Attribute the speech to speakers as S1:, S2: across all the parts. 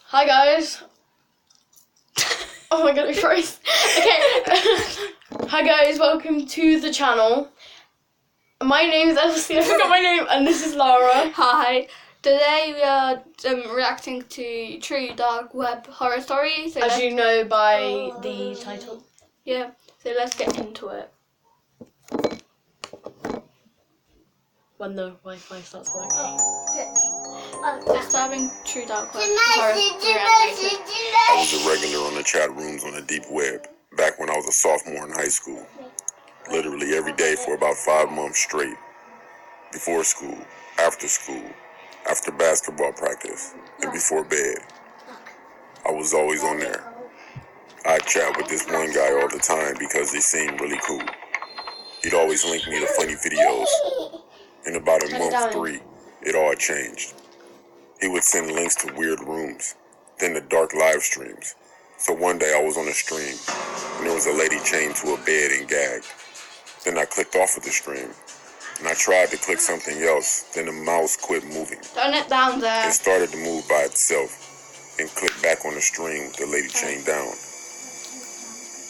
S1: Hi guys. Oh my god, we froze. Okay. Hi guys, welcome to the channel. My name is Elsie, I forgot my name, and this is Lara.
S2: Hi. Today we are reacting to true dark web horror stories. So
S1: As you know by the title.
S2: Yeah, so let's get into it.
S1: When the Wi-Fi starts working.
S2: Let's dive in true dark web horror reacting.
S3: I was a regular on the chat rooms on the deep web back when I was a sophomore in high school. Literally every day for about 5 months straight. Before school, after basketball practice, and before bed. I was always on there. I'd chat with this one guy all the time because he seemed really cool. He'd always link me to funny videos. In about a month 3, it all changed. He would send links to weird rooms, then to dark live streams. So one day I was on a stream, and there was a lady chained to a bed and gagged. Then I clicked off of the stream, and I tried to click something else, then the mouse quit moving.
S2: Turn it down there.
S3: It started to move by itself, and clicked back on the stream with the lady chained down.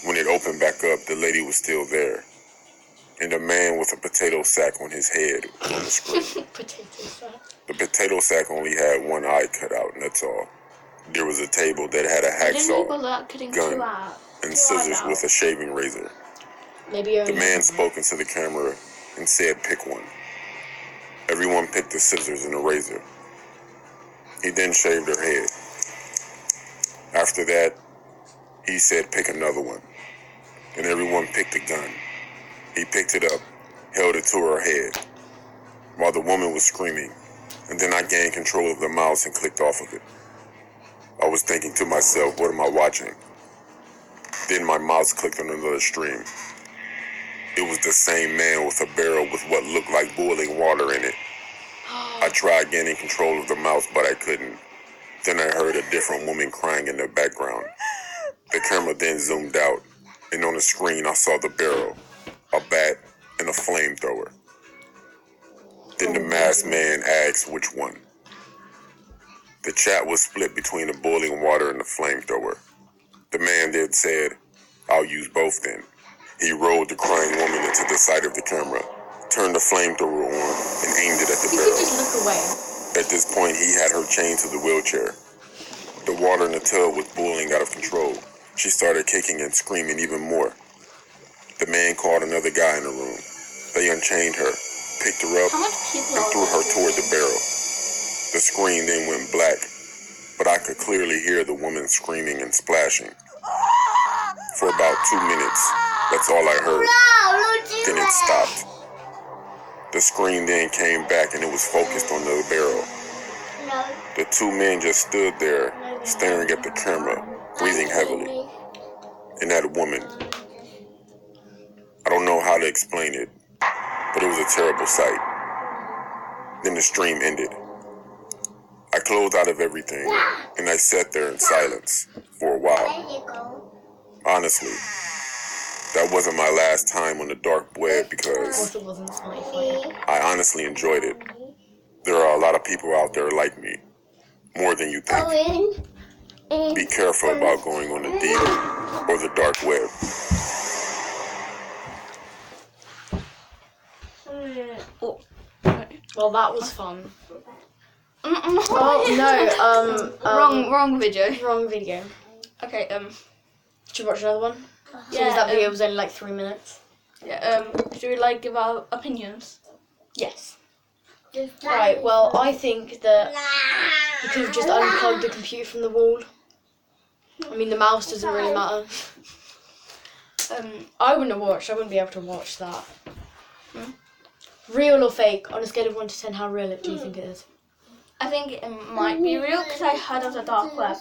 S3: When it opened back up, the lady was still there, and a man with a potato sack on his head was on the screen.
S1: Potato sack.
S3: The potato sack only had one eye cut out, and that's all. There was a table that had a hacksaw, gun, and scissors with a shaving razor.
S1: Maybe
S3: The man spoke into the camera and said, "Pick one." Everyone picked the scissors and the razor. He then shaved her head. After that, he said, "Pick another one." And everyone picked a gun. He picked it up, held it to her head, while the woman was screaming. And then I gained control of the mouse and clicked off of it. I was thinking to myself, what am I watching? Then my mouse clicked on another stream. It was the same man with a barrel with what looked like boiling water in it. I tried gaining control of the mouse, but I couldn't. Then I heard a different woman crying in the background. The camera then zoomed out, and on the screen I saw the barrel, a bat, and a flamethrower. Then the masked man asked which one. The chat was split between the boiling water and the flamethrower. The man then said, "I'll use both then." He rolled the crying woman into the side of the camera, turned the flamethrower on, and aimed it at the
S1: You
S3: barrel.
S1: could just look away.
S3: At this point, he had her chained to the wheelchair. The water in the tub was boiling out of control. She started kicking and screaming even more. The man called another guy in the room. They unchained her, picked her up, and threw her toward the barrel. The screen then went black, but I could clearly hear the woman screaming and splashing. For about 2 minutes, that's all I heard. Then it stopped. The screen then came back and it was focused on the barrel. The 2 men just stood there, staring at the camera, breathing heavily. And that woman, I don't know how to explain it, but it was a terrible sight. Then the stream ended. I closed out of everything, and I sat there in silence for a while. Honestly, that wasn't my last time on the dark web because
S1: Also wasn't funny.
S3: I honestly enjoyed it. There are a lot of people out there like me, more than you think. Be careful about going on the deep or the dark web.
S1: Well, that was fun. Oh no,
S2: Wrong video.
S1: wrong video.
S2: Okay,
S1: Should we watch another one?
S2: yeah,
S1: That video was only like 3 minutes.
S2: yeah, should we give our opinions?
S1: Yes. Right, well, I think that you could have just unplugged the computer from the wall. I mean, the mouse doesn't really matter. I wouldn't be able to watch that. Real or fake? On a scale of 1 to 10, how real do you think it is?
S2: I think it might be real because I heard of the dark web.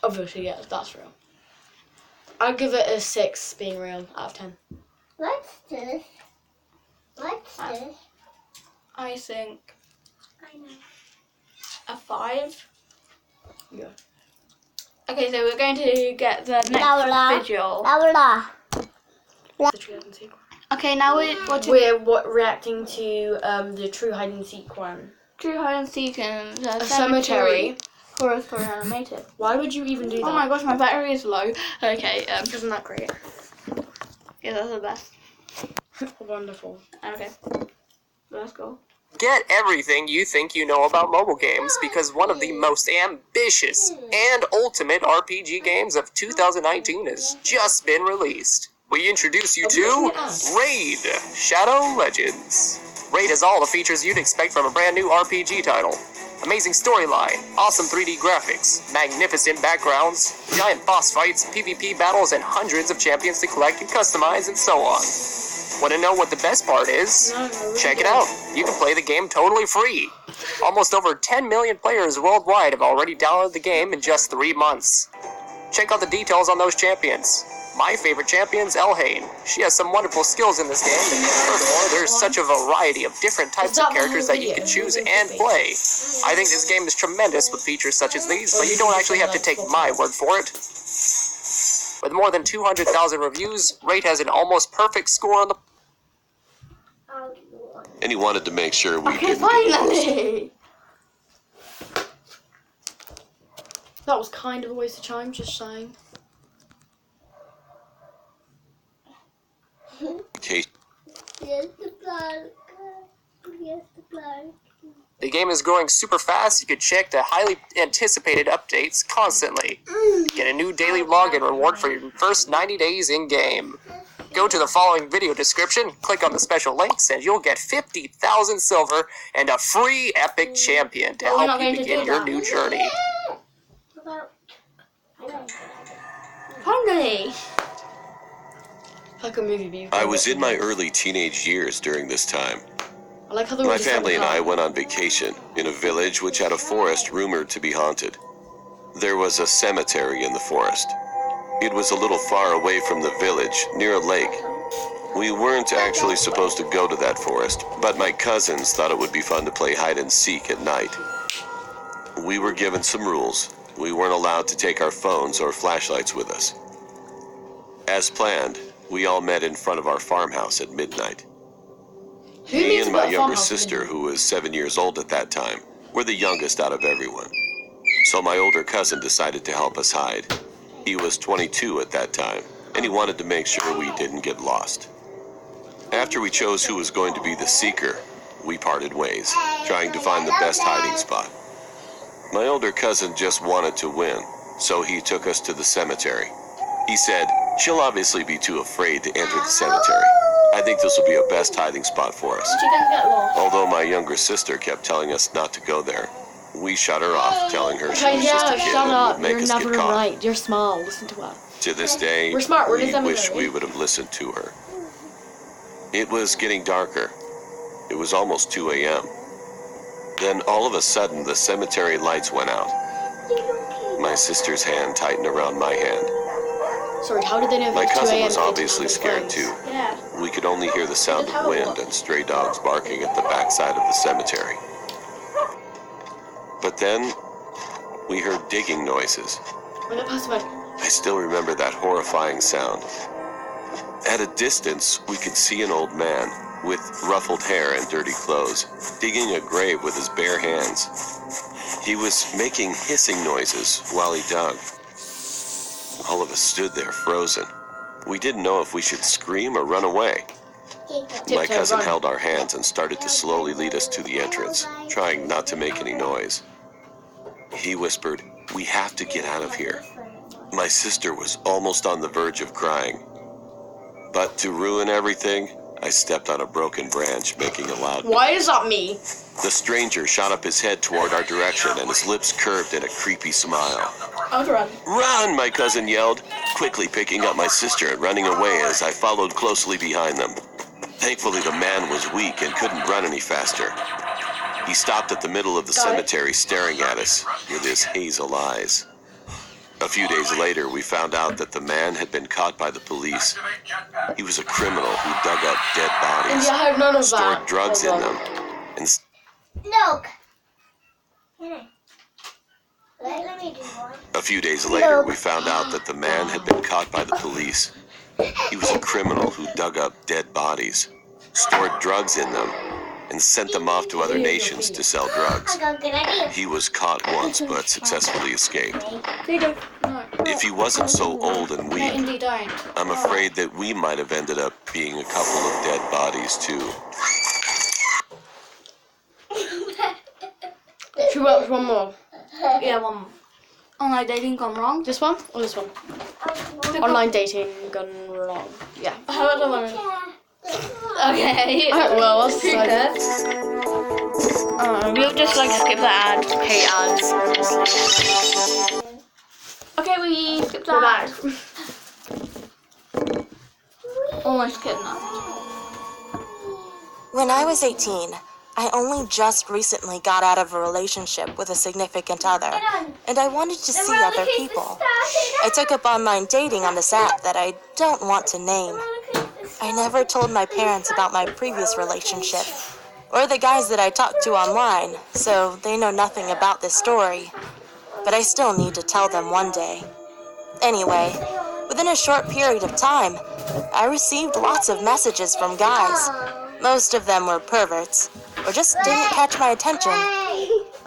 S1: Obviously, yeah, that's real. I'd give it a 6 being real out of 10.
S4: What's this? What's this?
S2: I think a 5.
S1: Yeah.
S2: Okay, so we're going to get the next video.
S4: Laura.
S1: The true hide and seek.
S2: Okay, now we're watching
S1: We're reacting to the true hide and seek one.
S2: True Hide and Seek in the
S1: A cemetery.
S2: horror story animated.
S1: Why would you even do that?
S2: Oh my gosh, my battery is low. Okay,
S1: Isn't that great?
S2: yeah, that's the best.
S1: Wonderful.
S2: Okay, let's go.
S5: Get everything you think you know about mobile games because one of the most ambitious and ultimate RPG games of 2019 has just been released. We introduce you to Raid: Shadow Legends. Raid has all the features you'd expect from a brand new RPG title. Amazing storyline, awesome 3D graphics, magnificent backgrounds, giant boss fights, PvP battles, and hundreds of champions to collect and customize, and so on. Want to know what the best part is? Check it out. You can play the game totally free. Almost over 10 million players worldwide have already downloaded the game in just 3 months. Check out the details on those champions. My favorite champion's Elhain. She has some wonderful skills in this game, and furthermore, there's such a variety of different types of characters that you can choose and play. I think this game is tremendous with features such as these, but you don't actually have to take my word for it. With more than 200,000 reviews, Raid has an almost perfect score on the...
S3: And he wanted to make sure we
S2: Okay,
S3: didn't get lost.
S2: finally!
S1: That was kind of a waste of time, just saying.
S3: Case
S4: Yes, the blood. Yes, the blood.
S5: The game is growing super fast. You can check the highly anticipated updates constantly. Get a new daily login reward for your first 90 days in-game. Go to the following video description, click on the special links, and you'll get 50,000 silver and a free epic champion to
S2: But we're
S5: help
S2: not
S5: you
S2: going to
S5: begin
S2: do
S5: your
S2: that.
S5: new journey.
S2: Finally!
S1: Like a movie view.
S3: I was in my early teenage years during this time.
S1: I like how they
S3: My family and I went on vacation in a village which had a forest rumored to be haunted. There was a cemetery in the forest. It was a little far away from the village, near a lake. We weren't actually supposed to go to that forest, but my cousins thought it would be fun to play hide and seek at night. We were given some rules. We weren't allowed to take our phones or flashlights with us. As planned, we all met in front of our farmhouse at midnight. Me and my younger sister, who was 7 years old at that time, were the youngest out of everyone. So my older cousin decided to help us hide. He was 22 at that time, and he wanted to make sure we didn't get lost. After we chose who was going to be the seeker, we parted ways, trying to find the best hiding spot. My older cousin just wanted to win, so he took us to the cemetery. He said, "She'll obviously be too afraid to enter the cemetery. I think this will be a best hiding spot for us."
S2: She can get lost.
S3: Although my younger sister kept telling us not to go there, we shut her off, telling her she
S1: Okay,
S3: was just a
S1: yeah,
S3: kid
S1: shut
S3: and
S1: up.
S3: would make
S1: You're
S3: us
S1: never
S3: get caught.
S1: right. You're small. Listen to her.
S3: To this day,
S1: We're smart, we're in the
S3: we wish
S1: cemetery.
S3: we would have listened to her. It was getting darker. It was almost 2 a.m. Then all of a sudden, the cemetery lights went out. My sister's hand tightened around my hand.
S1: Sorry, how did they know if
S3: My
S1: it was 2
S3: cousin
S1: a.m.
S3: was
S1: if they
S3: obviously
S1: took their
S3: scared
S1: phones?
S3: too.
S2: Yeah.
S3: We could only hear the sound of wind and stray dogs barking at the backside of the cemetery. But then, we heard digging noises.
S1: When it passed by,
S3: I still remember that horrifying sound. At a distance, we could see an old man with ruffled hair and dirty clothes, digging a grave with his bare hands. He was making hissing noises while he dug. All of us stood there frozen. We didn't know if we should scream or run away. My cousin held our hands and started to slowly lead us to the entrance, trying not to make any noise. He whispered, "We have to get out of here." My sister was almost on the verge of crying. But to ruin everything, I stepped on a broken branch, making a loud noise.
S1: why is that me?
S3: The stranger shot up his head toward our direction, and his lips curved in a creepy smile.
S2: I'll run.
S3: "Run!" my cousin yelled, quickly picking up my sister and running away as I followed closely behind them. Thankfully, the man was weak and couldn't run any faster. He stopped at the middle of the cemetery staring at us with his hazel eyes. A few days later, we found out that the man had been caught by the police. He was a criminal who dug up dead bodies,
S1: Yeah, I heard none of
S3: stored
S1: that.
S3: drugs in them, and
S4: Look. Let me do one.
S3: a few days later, we found out that the man had been caught by the police. He was a criminal who dug up dead bodies, stored drugs in them,
S6: and sent them off to other nations to sell drugs.
S4: I got a good idea.
S6: He was caught once but successfully escaped.
S2: No.
S6: If he wasn't so old and
S1: No,
S6: weak,
S1: Indy, don't.
S6: I'm afraid that we might have ended up being a couple of dead bodies too.
S1: Should we watch one more?
S2: Yeah, one more. Online dating gone wrong.
S1: This one or this one? Online dating gone wrong. Yeah.
S2: How about the one? Okay.
S1: Well, what's the
S2: We'll just like skip the ad.
S1: hate ads?
S2: Okay, we skip
S1: We're
S2: that.
S1: back.
S2: Almost kidnapped.
S7: When I was 18, I only just recently got out of a relationship with a significant other, and I wanted to see other people. I took up online dating on this app that I don't want to name. I never told my parents about my previous relationship, or the guys that I talked to online, so they know nothing about this story. But I still need to tell them one day. Anyway, within a short period of time, I received lots of messages from guys. Most of them were perverts, or just didn't catch my attention,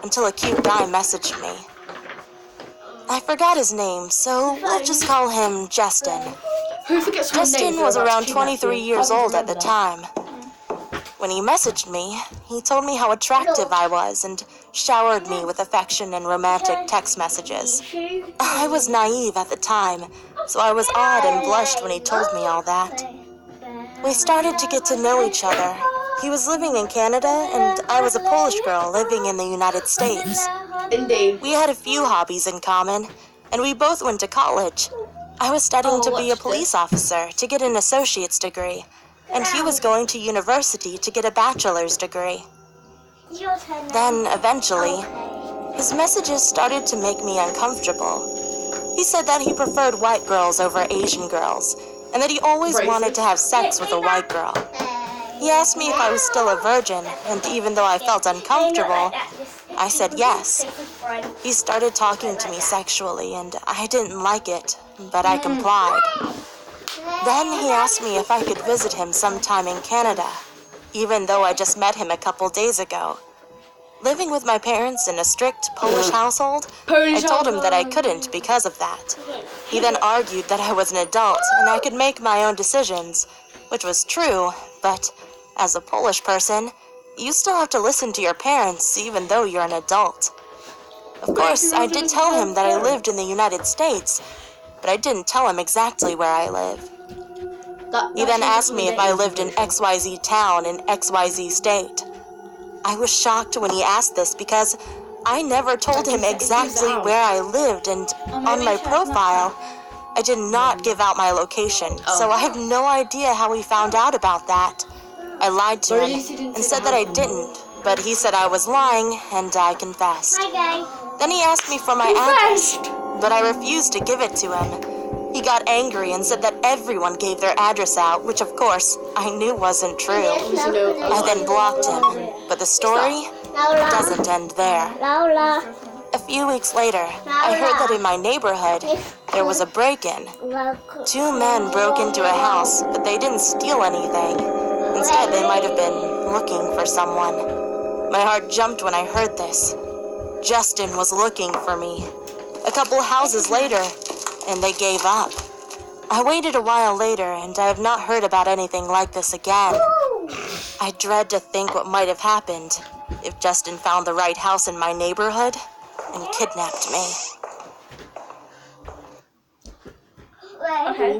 S7: until a cute guy messaged me. I forgot his name, so we'll just call him Justin.
S1: Who forgets my name?
S7: Justin was around 23 years old at the time. When he messaged me, he told me how attractive I was and showered me with affection and romantic text messages. I was naive at the time, so I was awed and blushed when he told me all that. We started to get to know each other. He was living in Canada, and I was a Polish girl living in the United States.
S1: Indy.
S7: We had a few hobbies in common, and we both went to college. I was studying to be a police officer to get an associate's degree, and he was going to university to get a bachelor's degree. Then, eventually, his messages started to make me uncomfortable. He said that he preferred white girls over Asian girls, and that he always wanted to have sex with a white girl. He asked me if I was still a virgin, and even though I felt uncomfortable, I said yes. He started talking to me sexually, and I didn't like it, but I complied. Then he asked me if I could visit him sometime in Canada, even though I just met him a couple days ago. Living with my parents in a strict Polish household, I told him that I couldn't because of that. He then argued that I was an adult and I could make my own decisions, which was true, but as a Polish person, you still have to listen to your parents even though you're an adult. Of course, I did tell him that I lived in the United States, but I didn't tell him exactly where I live. He then asked me if I lived in XYZ town in XYZ state. I was shocked when he asked this because I never told him exactly where I lived, and on my profile, I did not give out my location, so I have no idea how he found out about that. I lied to him and said that I didn't, but he said I was lying, and I confessed. Then he asked me for my address, but I refused to give it to him. He got angry and said that everyone gave their address out, which of course I knew wasn't true. I then blocked him, but the story doesn't end there. A few weeks later, I heard that in my neighborhood, there was a break-in. 2 men broke into a house, but they didn't steal anything. Instead, they might have been looking for someone. My heart jumped when I heard this. Justin was looking for me. A couple houses later, and they gave up. I waited a while later, and I have not heard about anything like this again. I dread to think what might have happened if Justin found the right house in my neighborhood and kidnapped me.
S2: Okay.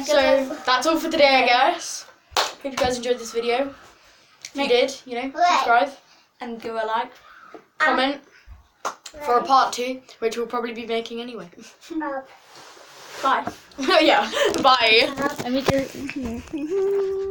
S1: So that's all for today, I guess. Hope you guys enjoyed this video. If you did, subscribe,
S2: And give a like.
S1: comment for a part 2, which we'll probably be making anyway.
S2: Bye.
S1: Yeah, bye.
S2: Let me do